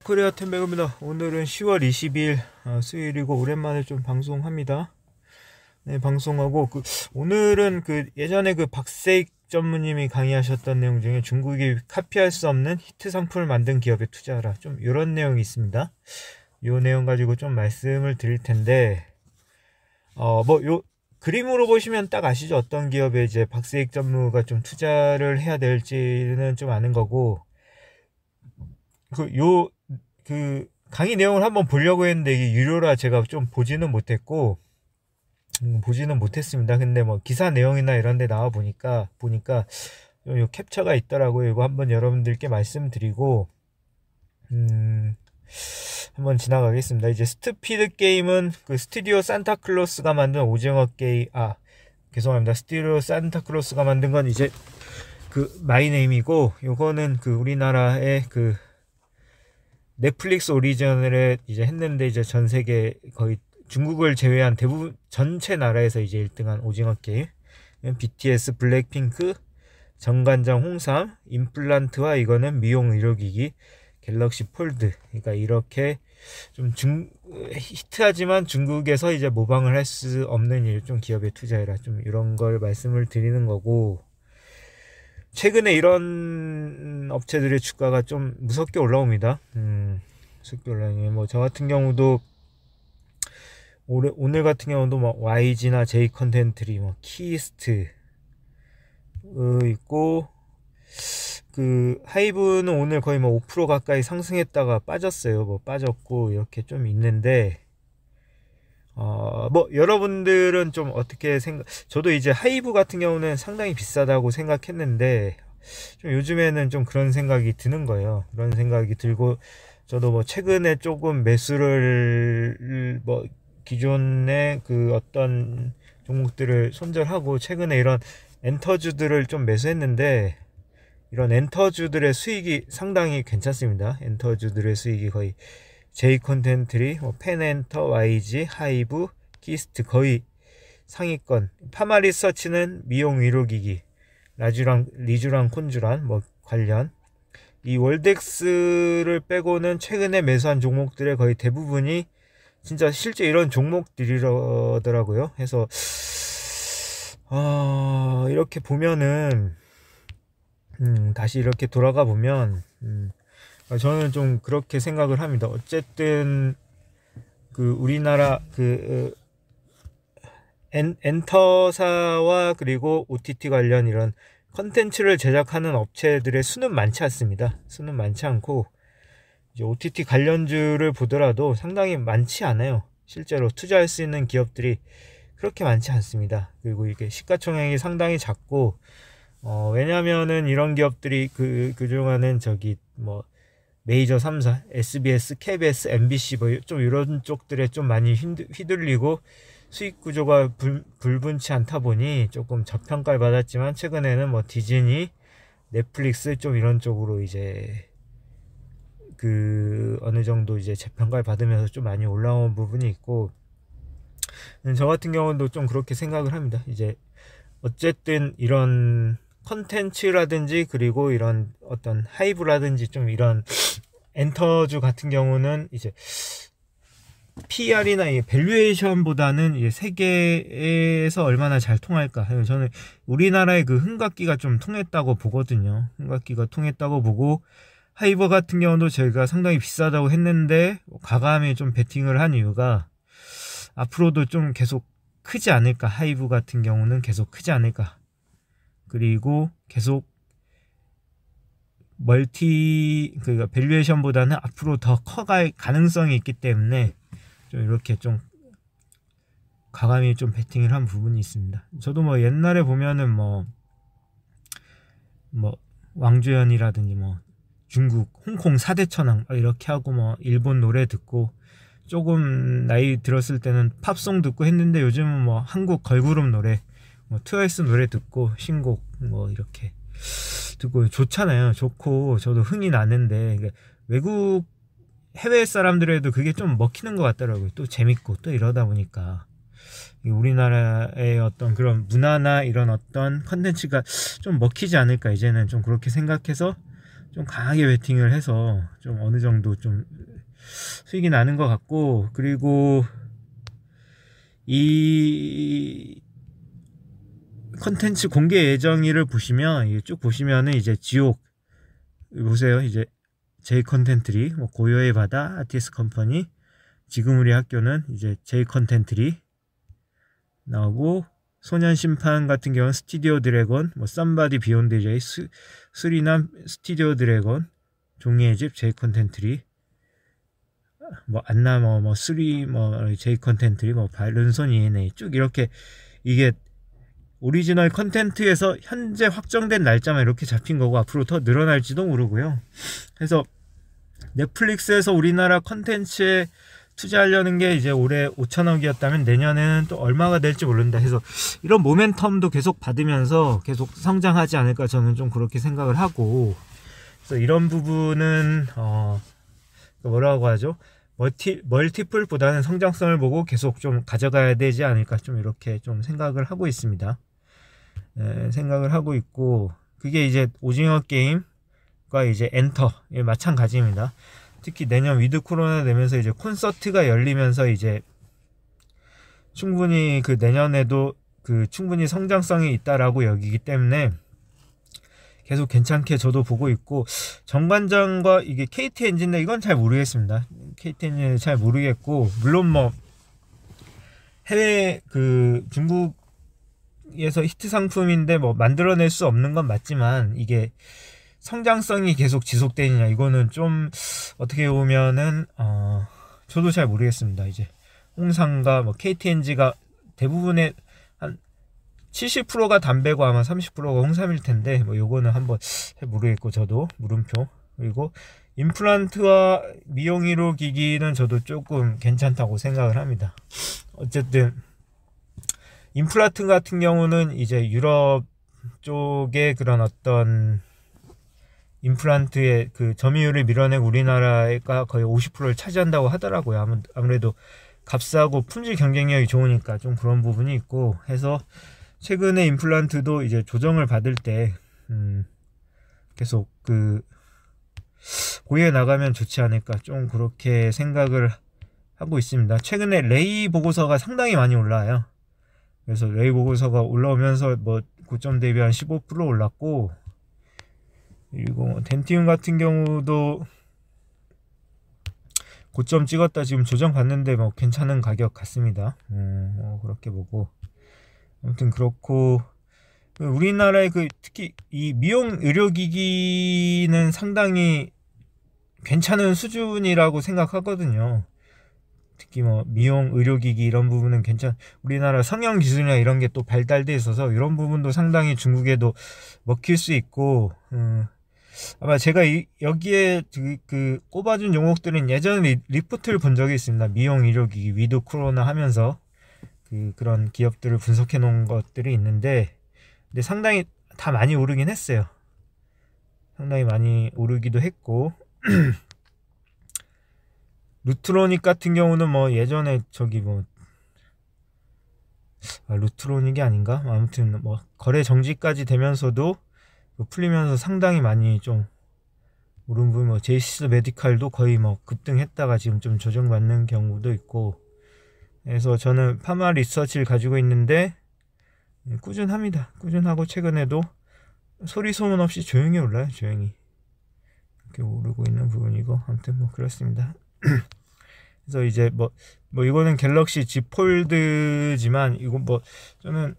코리아 템백입니다. 오늘은 10월 20일 수요일이고 오랜만에 좀 방송합니다. 네, 방송하고 오늘은 예전에 박세익 전무님이 강의하셨던 내용 중에 중국이 카피할 수 없는 히트 상품을 만든 기업에 투자하라, 좀 이런 내용이 있습니다. 요 내용 가지고 좀 말씀을 드릴 텐데, 요 그림으로 보시면 딱 아시죠? 어떤 기업에 이제 박세익 전무가 좀 투자를 해야 될지는 좀 아는 거고, 강의 내용을 한번 보려고 했는데 이게 유료라 제가 좀 보지는 못했습니다. 근데 기사 내용이나 이런 데 나와 보니까 요 캡처가 있더라고요. 이거 한번 여러분들께 말씀드리고 한번 지나가겠습니다. 이제 스투피드 게임은 스튜디오 산타클로스가 만든 오징어 게임, 죄송합니다. 스튜디오 산타클로스가 만든 건 이제 마이네임이고, 요거는 우리나라의 넷플릭스 오리지널에 이제 했는데, 이제 전 세계 거의 중국을 제외한 대부분 전체 나라에서 이제 1등한 오징어 게임. BTS, 블랙핑크, 정관장, 홍삼, 임플란트와 이거는 미용 의료기기, 갤럭시 폴드. 그러니까 이렇게 좀 히트하지만 중국에서 이제 모방을 할 수 없는 좀 기업에 투자해라, 좀 이런 걸 말씀을 드리는 거고, 최근에 이런 업체들의 주가가 좀 무섭게 올라옵니다. 무섭게 올라오네요. 저 같은 경우도 오늘 같은 경우도 YG나 J 컨텐트리, 키스트 있고, 하이브는 오늘 거의 5% 가까이 상승했다가 빠졌어요. 빠졌고 이렇게 좀 있는데, 여러분들은 좀 어떻게 저도 이제 하이브 같은 경우는 상당히 비싸다고 생각했는데, 좀 요즘에는 좀 그런 생각이 드는 거예요. 그런 생각이 들고, 저도 최근에 조금 매수를, 기존의 어떤 종목들을 손절하고, 최근에 이런 엔터주들을 좀 매수했는데, 이런 엔터주들의 수익이 상당히 괜찮습니다. 엔터주들의 수익이 거의 J 컨텐트리, 펜엔터, YG, 하이브, 키스트 거의 상위권. 파마리서치는 미용 의료기기, 리주랑 콘주란 관련. 이 월덱스를 빼고는 최근에 매수한 종목들의 거의 대부분이 진짜 실제 이런 종목들이더라고요. 해서 이렇게 보면은 다시 이렇게 돌아가 보면 저는 좀 그렇게 생각을 합니다. 어쨌든 우리나라 엔터사와 그리고 OTT 관련 이런 컨텐츠를 제작하는 업체들의 수는 많지 않습니다. 수는 많지 않고, 이제 OTT 관련주를 보더라도 상당히 많지 않아요. 실제로 투자할 수 있는 기업들이 그렇게 많지 않습니다. 그리고 이게 시가총액이 상당히 작고, 왜냐면은 이런 기업들이 그중에는 메이저 3사, SBS, KBS, MBC 좀 이런 쪽들에 좀 많이 휘둘리고 수익 구조가 불분치 않다 보니 조금 저평가를 받았지만, 최근에는 디즈니, 넷플릭스 좀 이런 쪽으로 이제 어느 정도 이제 재평가를 받으면서 좀 많이 올라온 부분이 있고, 저 같은 경우도 좀 그렇게 생각을 합니다. 이제 어쨌든 이런 컨텐츠라든지 그리고 이런 어떤 하이브라든지 좀 이런 엔터주 같은 경우는 이제 PR이나 밸류에이션보다는 세계에서 얼마나 잘 통할까. 저는 우리나라의 흥각기가 좀 통했다고 보거든요. 흥각기가 통했다고 보고, 하이브 같은 경우도 저희가 상당히 비싸다고 했는데 과감히 좀 베팅을 한 이유가, 앞으로도 좀 계속 크지 않을까. 하이브 같은 경우는 계속 크지 않을까. 그리고 계속 밸류에이션보다는 앞으로 더 커갈 가능성이 있기 때문에 좀 이렇게 좀 과감히 좀 베팅을 한 부분이 있습니다. 저도 옛날에 보면은 왕주연이라든지 중국, 홍콩 4대 천왕 이렇게 하고 일본 노래 듣고, 조금 나이 들었을 때는 팝송 듣고 했는데, 요즘은 한국 걸그룹 노래, 트와이스 노래 듣고 신곡 이렇게 듣고 좋잖아요. 좋고 저도 흥이 나는데, 외국 해외 사람들에도 그게 좀 먹히는 것 같더라고요. 또 재밌고 또 이러다 보니까 우리나라의 어떤 그런 문화나 이런 어떤 컨텐츠가 좀 먹히지 않을까, 이제는 좀 그렇게 생각해서 좀 강하게 베팅을 해서 좀 어느 정도 좀 수익이 나는 것 같고, 그리고 이 컨텐츠 공개 예정일을 보시면, 쭉 보시면은 이제 지옥 보세요. 이제 J 컨텐트리, 뭐 고요의 바다, 아티스트 컴퍼니, 지금 우리 학교는 이제 J 컨텐트리 나오고, 소년 심판 같은 경우는 스튜디오 드래곤, 뭐 썸바디 비욘드 J, 수리남 스튜디오 드래곤, 종이의 집 J 컨텐트리, 뭐 안나 뭐 쓰리 뭐 J 컨텐트리, 뭐 바른손 ENA 쭉 이렇게 이게 오리지널 컨텐츠에서 현재 확정된 날짜만 이렇게 잡힌 거고, 앞으로 더 늘어날지도 모르고요. 그래서 넷플릭스에서 우리나라 컨텐츠에 투자하려는 게 이제 올해 5천억이었다면 내년에는 또 얼마가 될지 모른다 해서 이런 모멘텀도 계속 받으면서 계속 성장하지 않을까, 저는 좀 그렇게 생각을 하고, 그래서 이런 부분은 뭐라고 하죠? 멀티플보다는 성장성을 보고 계속 좀 가져가야 되지 않을까, 좀 이렇게 좀 생각을 하고 있습니다. 생각을 하고 있고, 그게 이제 오징어 게임과 이제 엔터의 마찬가지입니다. 특히 내년 위드 코로나 되면서 이제 콘서트가 열리면서 이제 충분히 그 내년에도 그 충분히 성장성이 있다라고 여기기 때문에 계속 괜찮게 저도 보고 있고, 정관장과 이게 KT 엔진인데 이건 잘 모르겠습니다. KT 엔진은 잘 모르겠고, 물론 뭐 해외 그 중국에서 히트 상품인데 뭐 만들어낼 수 없는 건 맞지만, 이게 성장성이 계속 지속되느냐, 이거는 좀 어떻게 보면은 저도 잘 모르겠습니다. 이제 홍상과 뭐 KTNG가 대부분의 한 70%가 담배고 아마 30%가 홍삼일 텐데, 뭐 요거는 한번 잘 모르겠고, 저도 물음표. 그리고 임플란트와 미용 의료 기기는 저도 조금 괜찮다고 생각을 합니다. 어쨌든 임플란트 같은 경우는 이제 유럽 쪽에 그런 어떤 임플란트의 그 점유율을 밀어내고 우리나라가 거의 50%를 차지한다고 하더라고요. 아무래도 값싸고 품질 경쟁력이 좋으니까 좀 그런 부분이 있고 해서, 최근에 임플란트도 이제 조정을 받을 때 계속 그 고에 나가면 좋지 않을까, 좀 그렇게 생각을 하고 있습니다. 최근에 레이 보고서가 상당히 많이 올라와요. 그래서 레이 보고서가 올라오면서 뭐 고점 대비 한 15% 올랐고, 그리고 덴티움 같은 경우도 고점 찍었다 지금 조정 받는데 뭐 괜찮은 가격 같습니다. 그렇게 보고, 아무튼 그렇고, 우리나라의 그 특히 이 미용 의료기기는 상당히 괜찮은 수준이라고 생각하거든요. 특히 뭐 미용 의료기기 이런 부분은 우리나라 성형 기술이나 이런 게 또 발달돼 있어서 이런 부분도 상당히 중국에도 먹힐 수 있고, 아마 제가 여기에 그 꼽아준 종목들은 예전에 리포트를 본 적이 있습니다. 미용 의료기기 위드 코로나 하면서 그런 기업들을 분석해 놓은 것들이 있는데, 근데 상당히 다 많이 오르긴 했어요. 상당히 많이 오르기도 했고, 루트로닉 같은 경우는 뭐 예전에 저기 뭐 루트로닉이 아닌가? 아무튼 뭐 거래 정지까지 되면서도 풀리면서 상당히 많이 좀 오른 부분, 뭐 제이시스 메디칼도 거의 뭐 급등했다가 지금 좀 조정받는 경우도 있고, 그래서 저는 파마 리서치를 가지고 있는데 꾸준합니다. 꾸준하고 최근에도 소리 소문 없이 조용히 올라요. 조용히 이렇게 오르고 있는 부분이고, 아무튼 뭐 그렇습니다. 그래서 이제 뭐 이거는 갤럭시 Z 폴드지만, 이거 뭐 저는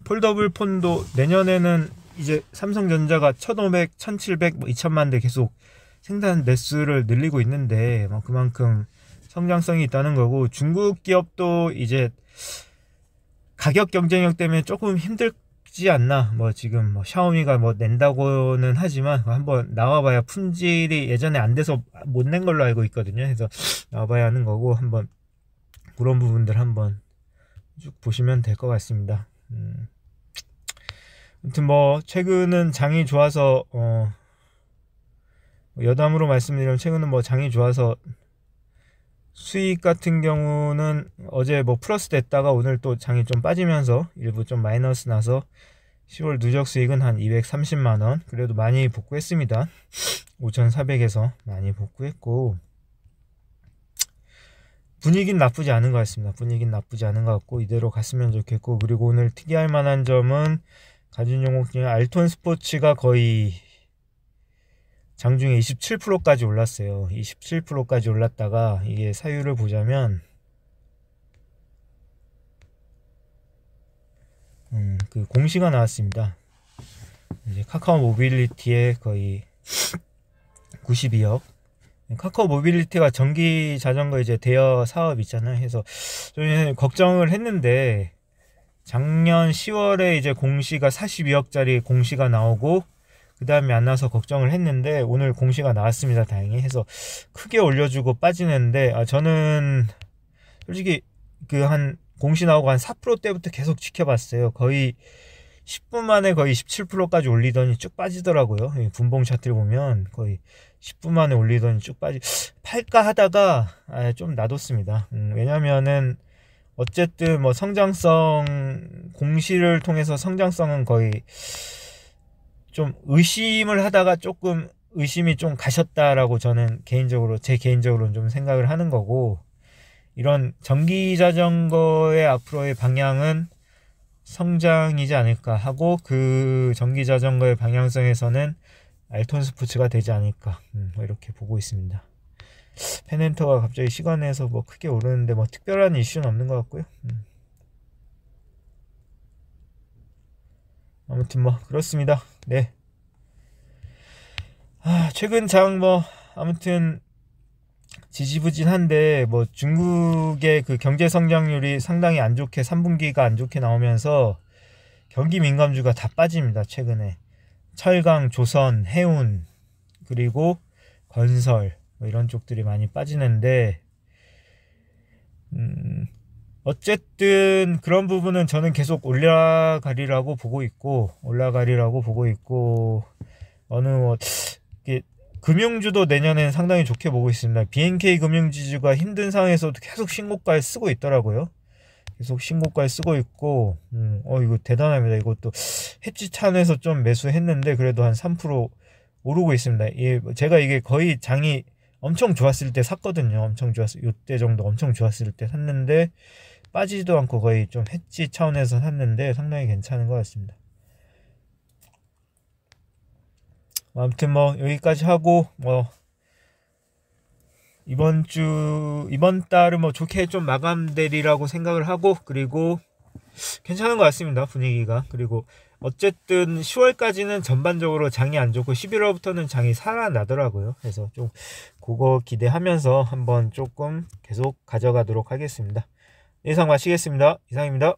폴더블 폰도 내년에는 이제 삼성전자가 1500, 1700, 뭐 2000만 대 계속 생산 대수를 늘리고 있는데, 뭐 그만큼 성장성이 있다는 거고, 중국 기업도 이제 가격 경쟁력 때문에 조금 힘들지 않나. 뭐 지금 뭐 샤오미가 뭐 낸다고는 하지만 한번 나와봐야 품질이 예전에 안 돼서 못 낸 걸로 알고 있거든요. 그래서 나와봐야 하는 거고, 한번 그런 부분들 한번 쭉 보시면 될 것 같습니다. 아무튼 뭐 최근은 장이 좋아서 여담으로 말씀드리면, 최근은 뭐 장이 좋아서 수익 같은 경우는 어제 뭐 플러스 됐다가 오늘 또 장이 좀 빠지면서 일부 좀 마이너스 나서 10월 누적 수익은 한 230만원, 그래도 많이 복구했습니다. 5,400에서 많이 복구했고, 분위기는 나쁘지 않은 것 같습니다. 분위기는 나쁘지 않은 것 같고 이대로 갔으면 좋겠고, 그리고 오늘 특이할 만한 점은 가진 종목 중에 알톤 스포츠가 거의 장중에 27%까지 올랐어요. 27%까지 올랐다가 이게 사유를 보자면 그 공시가 나왔습니다. 이제 카카오 모빌리티의 거의 92억. 카카오 모빌리티가 전기 자전거 이제 대여 사업 있잖아요. 해서 좀 걱정을 했는데 작년 10월에 이제 공시가 42억짜리 공시가 나오고 그 다음에 안 나와서 걱정을 했는데 오늘 공시가 나왔습니다. 다행히. 해서 크게 올려주고 빠지는데 저는 솔직히 그 한 공시 나오고 한 4%대부터 계속 지켜봤어요. 거의 10분 만에 거의 17%까지 올리더니 쭉 빠지더라고요. 분봉 차트를 보면 거의 10분 만에 올리더니 쭉 팔까 하다가 좀 놔뒀습니다. 왜냐면은 어쨌든 뭐 성장성 공시를 통해서 성장성은 거의 좀 의심을 하다가 조금 의심이 좀 가셨다라고 저는 제 개인적으로는 좀 생각을 하는 거고, 이런 전기 자전거의 앞으로의 방향은 성장이지 않을까 하고, 그 전기 자전거의 방향성에서는 알톤 스포츠가 되지 않을까 뭐 이렇게 보고 있습니다. 페넨터가 갑자기 시간에서 뭐 크게 오르는데 뭐 특별한 이슈는 없는 것 같고요. 아무튼 뭐 그렇습니다. 네. 최근 장 뭐 아무튼 지지부진한데, 뭐 중국의 그 경제 성장률이 상당히 안 좋게 3분기가 안 좋게 나오면서 경기 민감주가 다 빠집니다. 최근에 철강, 조선, 해운, 그리고 건설 뭐 이런 쪽들이 많이 빠지는데, 어쨌든 그런 부분은 저는 계속 올라가리라고 보고 있고 어느 뭐 금융주도 내년엔 상당히 좋게 보고 있습니다. BNK 금융지주가 힘든 상황에서도 계속 신고가에 쓰고 있더라고요. 계속 신고가에 쓰고 있고, 이거 대단합니다. 이것도 해지 찬에서 좀 매수했는데 그래도 한 3% 오르고 있습니다. 제가 이게 거의 장이 엄청 좋았을 때 샀거든요. 이때 정도 엄청 좋았을 때 샀는데 빠지지도 않고 거의 좀 해지 차원에서 샀는데 상당히 괜찮은 것 같습니다. 아무튼 뭐 여기까지 하고, 뭐 이번 달은 뭐 좋게 좀 마감되리라고 생각을 하고, 그리고 괜찮은 것 같습니다. 분위기가. 그리고 어쨌든 10월까지는 전반적으로 장이 안 좋고 11월부터는 장이 살아나더라고요. 그래서 좀 그거 기대하면서 한번 조금 계속 가져가도록 하겠습니다. 예상 마치겠습니다. 이상입니다.